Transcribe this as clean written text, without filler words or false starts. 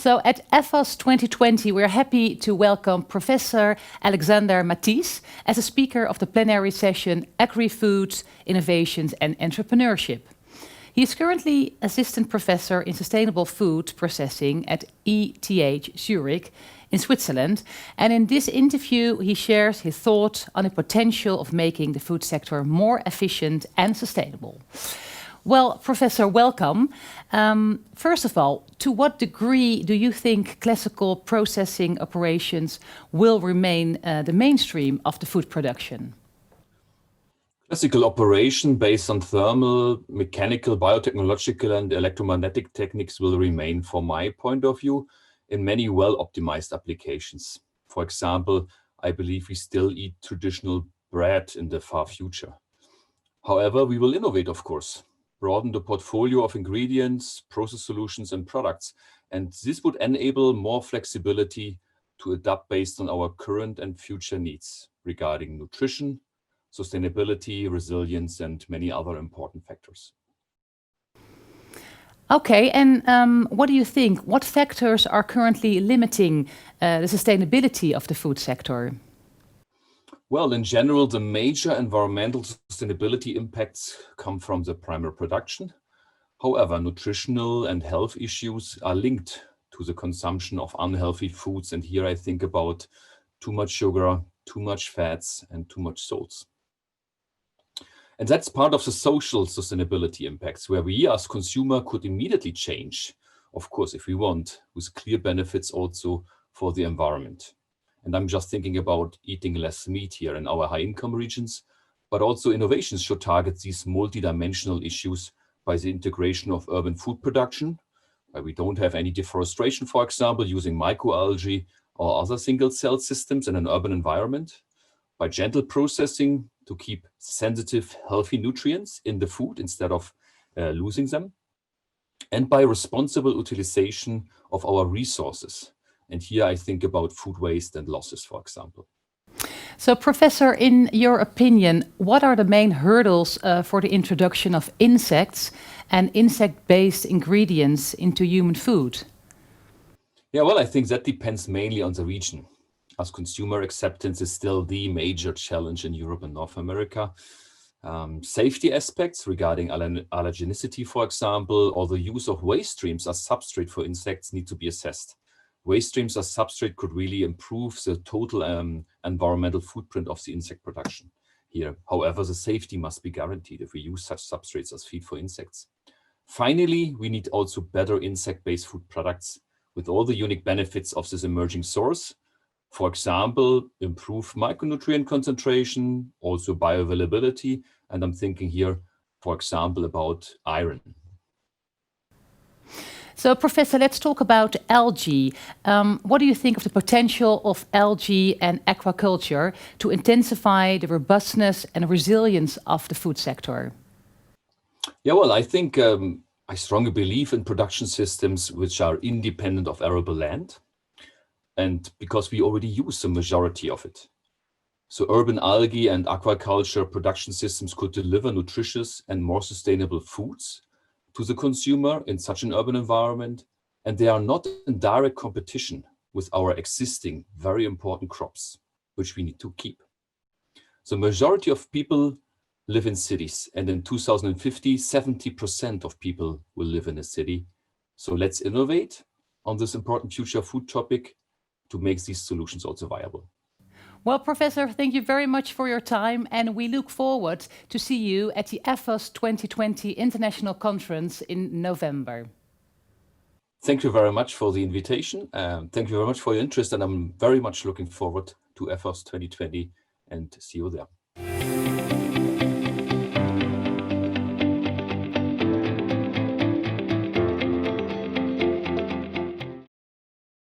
So at EFFoST 2020, we're happy to welcome Professor Alexander Mathys as a speaker of the plenary session Agri-Food, Innovations and Entrepreneurship. He is currently Assistant Professor in Sustainable Food Processing at ETH Zurich in Switzerland. And in this interview, he shares his thoughts on the potential of making the food sector more efficient and sustainable. Well, Professor, welcome. First of all, to what degree do you think classical processing operations will remain the mainstream of the food production? Classical operation based on thermal, mechanical, biotechnological and electromagnetic techniques will remain, from my point of view, in many well-optimized applications. For example, I believe we still eat traditional bread in the far future. However, we will innovate, of course, broaden the portfolio of ingredients, process solutions and products, and this would enable more flexibility to adapt based on our current and future needs regarding nutrition, sustainability, resilience, and many other important factors. Okay, and what do you think? What factors are currently limiting the sustainability of the food sector? Well, in general, the major environmental sustainability impacts come from the primary production. However, nutritional and health issues are linked to the consumption of unhealthy foods. And here I think about too much sugar, too much fats, and too much salts. And that's part of the social sustainability impacts, where we as consumer could immediately change, of course, if we want, with clear benefits also for the environment. And I'm just thinking about eating less meat here in our high-income regions, but also innovations should target these multidimensional issues by the integration of urban food production, where we don't have any deforestation, for example, using microalgae or other single-cell systems in an urban environment, by gentle processing to keep sensitive, healthy nutrients in the food instead of losing them, and by responsible utilization of our resources. And here I think about food waste and losses, for example. So, Professor, in your opinion, what are the main hurdles for the introduction of insects and insect-based ingredients into human food? Yeah, well, I think that depends mainly on the region, as consumer acceptance is still the major challenge in Europe and North America. Safety aspects regarding allergenicity, for example, or the use of waste streams as substrate for insects need to be assessed. Waste streams as substrate could really improve the total environmental footprint of the insect production here. However, the safety must be guaranteed if we use such substrates as feed for insects. Finally, we need also better insect-based food products with all the unique benefits of this emerging source. For example, improved micronutrient concentration, also bioavailability, and I'm thinking here, for example, about iron. So, Professor, let's talk about algae. What do you think of the potential of algae and aquaculture to intensify the robustness and resilience of the food sector? Yeah, well, I think I strongly believe in production systems which are independent of arable land, and because we already use the majority of it. So urban algae and aquaculture production systems could deliver nutritious and more sustainable foods to the consumer in such an urban environment, and they are not in direct competition with our existing very important crops, which we need to keep. The majority of people live in cities, and in 2050, 70% of people will live in a city. So let's innovate on this important future food topic to make these solutions also viable. Well, Professor, thank you very much for your time, and we look forward to see you at the EFFoST 2020 International Conference in November. Thank you very much for the invitation. Thank you very much for your interest, and I'm very much looking forward to EFFoST 2020 and see you there.